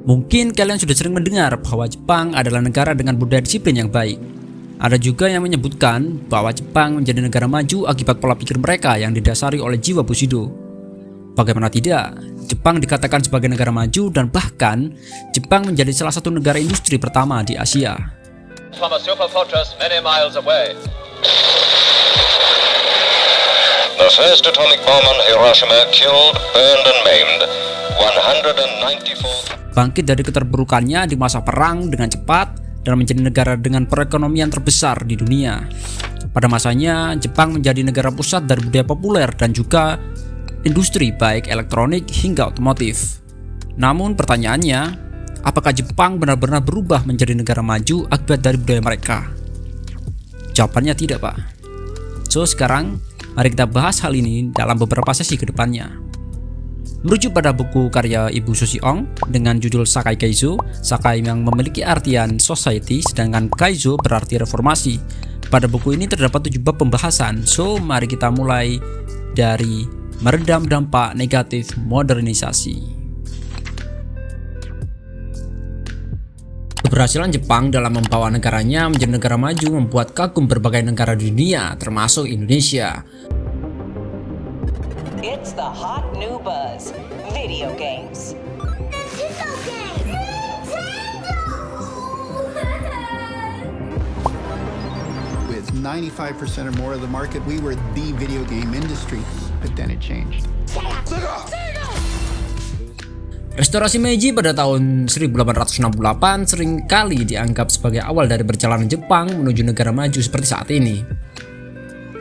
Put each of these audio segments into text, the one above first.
Mungkin kalian sudah sering mendengar bahwa Jepang adalah negara dengan budaya disiplin yang baik. Ada juga yang menyebutkan bahwa Jepang menjadi negara maju akibat pola pikir mereka yang didasari oleh jiwa Bushido. Bagaimana tidak, Jepang dikatakan sebagai negara maju dan bahkan Jepang menjadi salah satu negara industri pertama di Asia. From a super fortress many miles away. The first atomic bomb on Hiroshima killed, burned and maimed 194. Bangkit dari keterburukannya di masa perang dengan cepat dan menjadi negara dengan perekonomian terbesar di dunia. Pada masanya, Jepang menjadi negara pusat dari budaya populer dan juga industri baik elektronik hingga otomotif. Namun pertanyaannya, apakah Jepang benar-benar berubah menjadi negara maju akibat dari budaya mereka? Jawabannya tidak, Pak. So, sekarang mari kita bahas hal ini dalam beberapa sesi ke depannya. Merujuk pada buku karya Ibu Susi Ong dengan judul Sakai Keizo, Sakai yang memiliki artian society sedangkan Keizo berarti reformasi. Pada buku ini terdapat 7 bab pembahasan. So, mari kita mulai dari meredam dampak negatif modernisasi. Keberhasilan Jepang dalam membawa negaranya menjadi negara maju membuat kagum berbagai negara di dunia, termasuk Indonesia. It's the hot new buzz, video games. Nintendo game! Nintendo! With 95% or more of the market, we were the video game industry, but then it changed. Restorasi Meiji pada tahun 1868 seringkali dianggap sebagai awal dari perjalanan Jepang menuju negara maju seperti saat ini.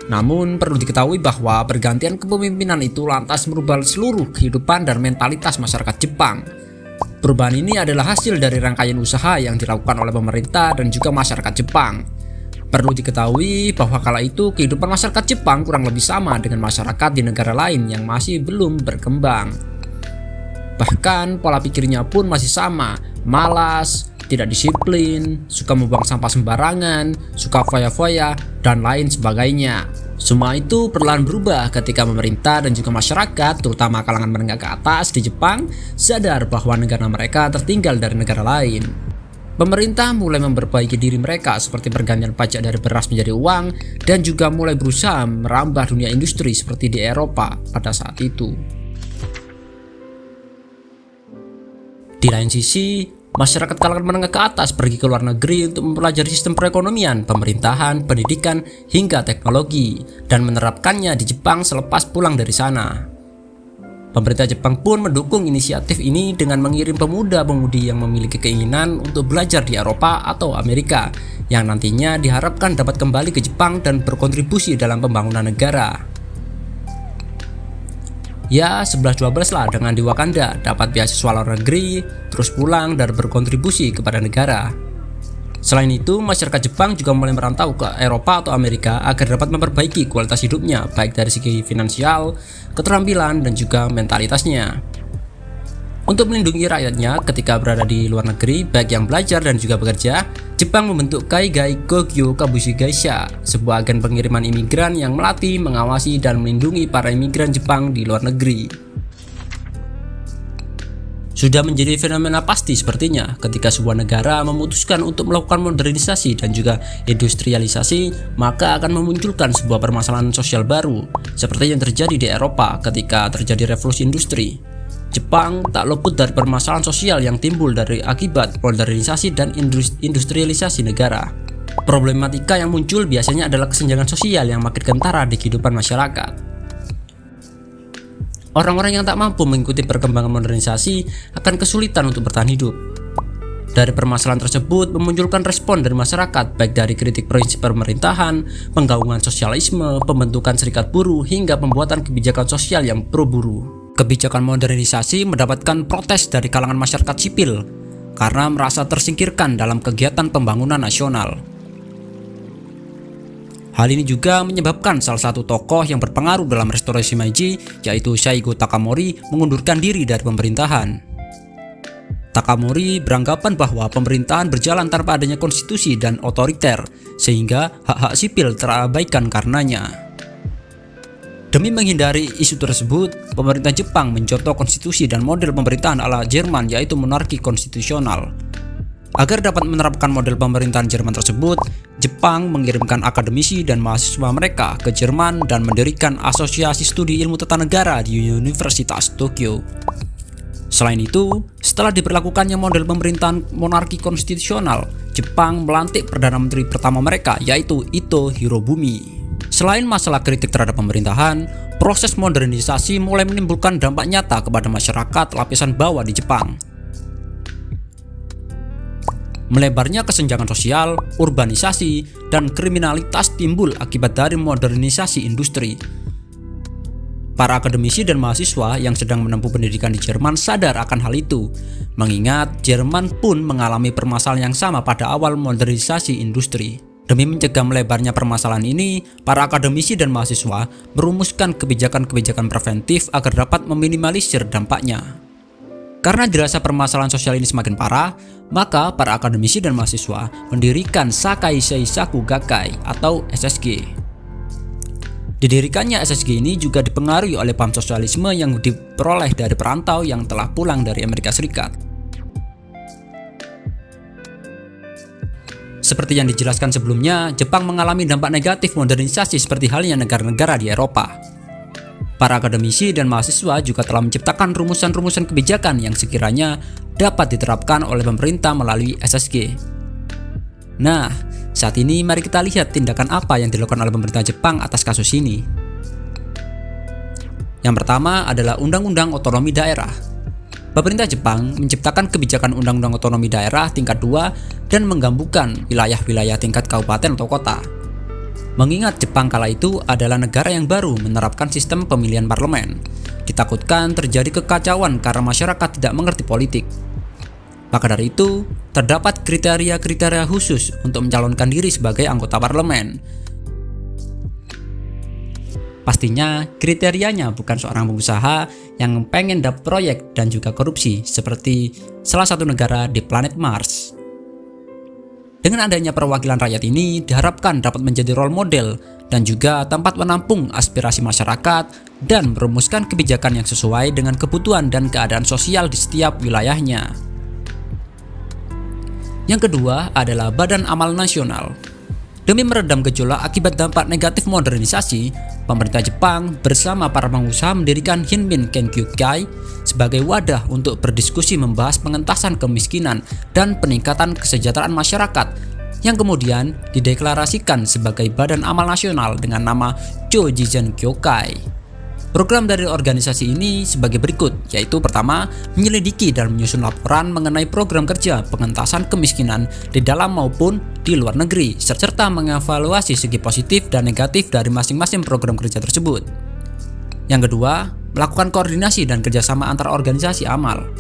Namun perlu diketahui bahwa pergantian kepemimpinan itu lantas merubah seluruh kehidupan dan mentalitas masyarakat Jepang. Perubahan ini adalah hasil dari rangkaian usaha yang dilakukan oleh pemerintah dan juga masyarakat Jepang. Perlu diketahui bahwa kala itu kehidupan masyarakat Jepang kurang lebih sama dengan masyarakat di negara lain yang masih belum berkembang. Bahkan pola pikirnya pun masih sama, malas, tidak disiplin, suka membuang sampah sembarangan, suka foya-foya, dan lain sebagainya. Semua itu perlahan berubah ketika pemerintah dan juga masyarakat, terutama kalangan menengah ke atas di Jepang, sadar bahwa negara mereka tertinggal dari negara lain. Pemerintah mulai memperbaiki diri mereka seperti pergantian pajak dari beras menjadi uang dan juga mulai berusaha merambah dunia industri seperti di Eropa pada saat itu. Di lain sisi, masyarakat kalangan menengah ke atas pergi ke luar negeri untuk mempelajari sistem perekonomian, pemerintahan, pendidikan, hingga teknologi dan menerapkannya di Jepang selepas pulang dari sana. Pemerintah Jepang pun mendukung inisiatif ini dengan mengirim pemuda-pemudi yang memiliki keinginan untuk belajar di Eropa atau Amerika yang nantinya diharapkan dapat kembali ke Jepang dan berkontribusi dalam pembangunan negara. Ya 11-12 lah dengan di Wakanda dapat beasiswa luar negeri, terus pulang dan berkontribusi kepada negara. Selain itu, masyarakat Jepang juga mulai merantau ke Eropa atau Amerika agar dapat memperbaiki kualitas hidupnya baik dari segi finansial, keterampilan, dan juga mentalitasnya. Untuk melindungi rakyatnya ketika berada di luar negeri, baik yang belajar dan juga bekerja, Jepang membentuk Kaigai Kogyo Kabushi Gaisha, sebuah agen pengiriman imigran yang melatih, mengawasi, dan melindungi para imigran Jepang di luar negeri. Sudah menjadi fenomena pasti sepertinya ketika sebuah negara memutuskan untuk melakukan modernisasi dan juga industrialisasi, maka akan memunculkan sebuah permasalahan sosial baru, seperti yang terjadi di Eropa ketika terjadi revolusi industri. Jepang tak luput dari permasalahan sosial yang timbul dari akibat modernisasi dan industrialisasi negara. Problematika yang muncul biasanya adalah kesenjangan sosial yang makin kentara di kehidupan masyarakat. Orang-orang yang tak mampu mengikuti perkembangan modernisasi akan kesulitan untuk bertahan hidup. Dari permasalahan tersebut memunculkan respon dari masyarakat, baik dari kritik prinsip pemerintahan, penggaungan sosialisme, pembentukan serikat buruh, hingga pembuatan kebijakan sosial yang pro buruh. Kebijakan modernisasi mendapatkan protes dari kalangan masyarakat sipil karena merasa tersingkirkan dalam kegiatan pembangunan nasional. Hal ini juga menyebabkan salah satu tokoh yang berpengaruh dalam restorasi Meiji, yaitu Saigo Takamori, mengundurkan diri dari pemerintahan. Takamori beranggapan bahwa pemerintahan berjalan tanpa adanya konstitusi dan otoriter, sehingga hak-hak sipil terabaikan karenanya. Demi menghindari isu tersebut, pemerintah Jepang mencontoh konstitusi dan model pemerintahan ala Jerman, yaitu monarki konstitusional. Agar dapat menerapkan model pemerintahan Jerman tersebut, Jepang mengirimkan akademisi dan mahasiswa mereka ke Jerman dan mendirikan Asosiasi Studi Ilmu Tata Negara di Universitas Tokyo. Selain itu, setelah diberlakukannya model pemerintahan monarki konstitusional, Jepang melantik Perdana Menteri pertama mereka, yaitu Ito Hirobumi. Selain masalah kritik terhadap pemerintahan, proses modernisasi mulai menimbulkan dampak nyata kepada masyarakat lapisan bawah di Jepang. Melebarnya kesenjangan sosial, urbanisasi, dan kriminalitas timbul akibat dari modernisasi industri. Para akademisi dan mahasiswa yang sedang menempuh pendidikan di Jerman sadar akan hal itu, mengingat Jerman pun mengalami permasalahan yang sama pada awal modernisasi industri. Demi mencegah melebarnya permasalahan ini, para akademisi dan mahasiswa merumuskan kebijakan-kebijakan preventif agar dapat meminimalisir dampaknya. Karena dirasa permasalahan sosial ini semakin parah, maka para akademisi dan mahasiswa mendirikan Sakai Seisaku Gakkai atau SSG. Didirikannya SSG ini juga dipengaruhi oleh paham sosialisme yang diperoleh dari perantau yang telah pulang dari Amerika Serikat. Seperti yang dijelaskan sebelumnya, Jepang mengalami dampak negatif modernisasi seperti halnya negara-negara di Eropa. Para akademisi dan mahasiswa juga telah menciptakan rumusan-rumusan kebijakan yang sekiranya dapat diterapkan oleh pemerintah melalui SSG. Nah, saat ini mari kita lihat tindakan apa yang dilakukan oleh pemerintah Jepang atas kasus ini. Yang pertama adalah Undang-Undang Otonomi Daerah. Pemerintah Jepang menciptakan kebijakan Undang-Undang Otonomi Daerah tingkat 2 dan menggabungkan wilayah-wilayah tingkat kabupaten atau kota. Mengingat Jepang kala itu adalah negara yang baru menerapkan sistem pemilihan parlemen, ditakutkan terjadi kekacauan karena masyarakat tidak mengerti politik. Maka dari itu, terdapat kriteria-kriteria khusus untuk mencalonkan diri sebagai anggota parlemen. Pastinya kriterianya bukan seorang pengusaha yang pengen dapat proyek dan juga korupsi seperti salah satu negara di planet Mars. Dengan adanya perwakilan rakyat ini diharapkan dapat menjadi role model dan juga tempat menampung aspirasi masyarakat dan merumuskan kebijakan yang sesuai dengan kebutuhan dan keadaan sosial di setiap wilayahnya. Yang kedua adalah Badan Amal Nasional. Demi meredam gejolak akibat dampak negatif modernisasi, pemerintah Jepang bersama para pengusaha mendirikan Hinmin Kenkyukai sebagai wadah untuk berdiskusi membahas pengentasan kemiskinan dan peningkatan kesejahteraan masyarakat yang kemudian dideklarasikan sebagai Badan Amal Nasional dengan nama Jojizen Kyokai. Program dari organisasi ini sebagai berikut, yaitu pertama, menyelidiki dan menyusun laporan mengenai program kerja pengentasan kemiskinan di dalam maupun di luar negeri, serta mengevaluasi segi positif dan negatif dari masing-masing program kerja tersebut. Yang kedua, melakukan koordinasi dan kerjasama antara organisasi amal.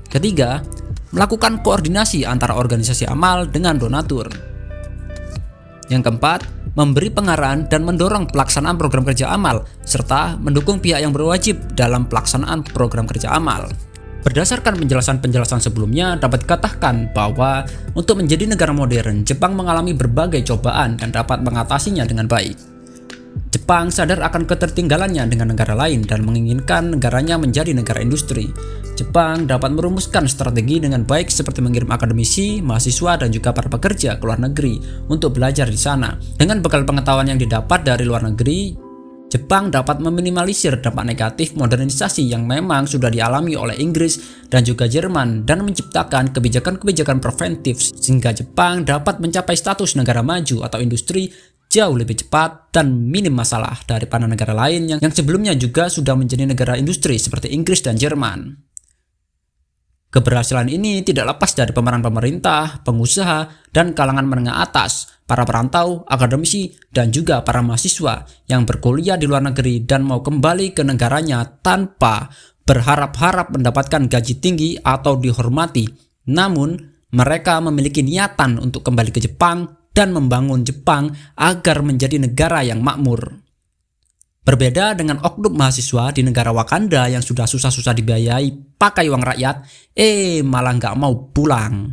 Ketiga, melakukan koordinasi antara organisasi amal dengan donatur. Yang keempat, memberi pengarahan dan mendorong pelaksanaan program kerja amal, serta mendukung pihak yang berwajib dalam pelaksanaan program kerja amal. Berdasarkan penjelasan-penjelasan sebelumnya, dapat dikatakan bahwa untuk menjadi negara modern, Jepang mengalami berbagai cobaan dan dapat mengatasinya dengan baik. Jepang sadar akan ketertinggalannya dengan negara lain dan menginginkan negaranya menjadi negara industri. Jepang dapat merumuskan strategi dengan baik seperti mengirim akademisi, mahasiswa, dan juga para pekerja ke luar negeri untuk belajar di sana. Dengan bekal pengetahuan yang didapat dari luar negeri, Jepang dapat meminimalisir dampak negatif modernisasi yang memang sudah dialami oleh Inggris dan juga Jerman dan menciptakan kebijakan-kebijakan preventif sehingga Jepang dapat mencapai status negara maju atau industri jauh lebih cepat dan minim masalah daripada negara lain yang sebelumnya juga sudah menjadi negara industri seperti Inggris dan Jerman. Keberhasilan ini tidak lepas dari pemeran pemerintah, pengusaha, dan kalangan menengah atas, para perantau, akademisi, dan juga para mahasiswa yang berkuliah di luar negeri dan mau kembali ke negaranya tanpa berharap-harap mendapatkan gaji tinggi atau dihormati. Namun, mereka memiliki niatan untuk kembali ke Jepang dan membangun Jepang agar menjadi negara yang makmur. Berbeda dengan oknum mahasiswa di negara Wakanda yang sudah susah-susah dibiayai pakai uang rakyat, malah nggak mau pulang.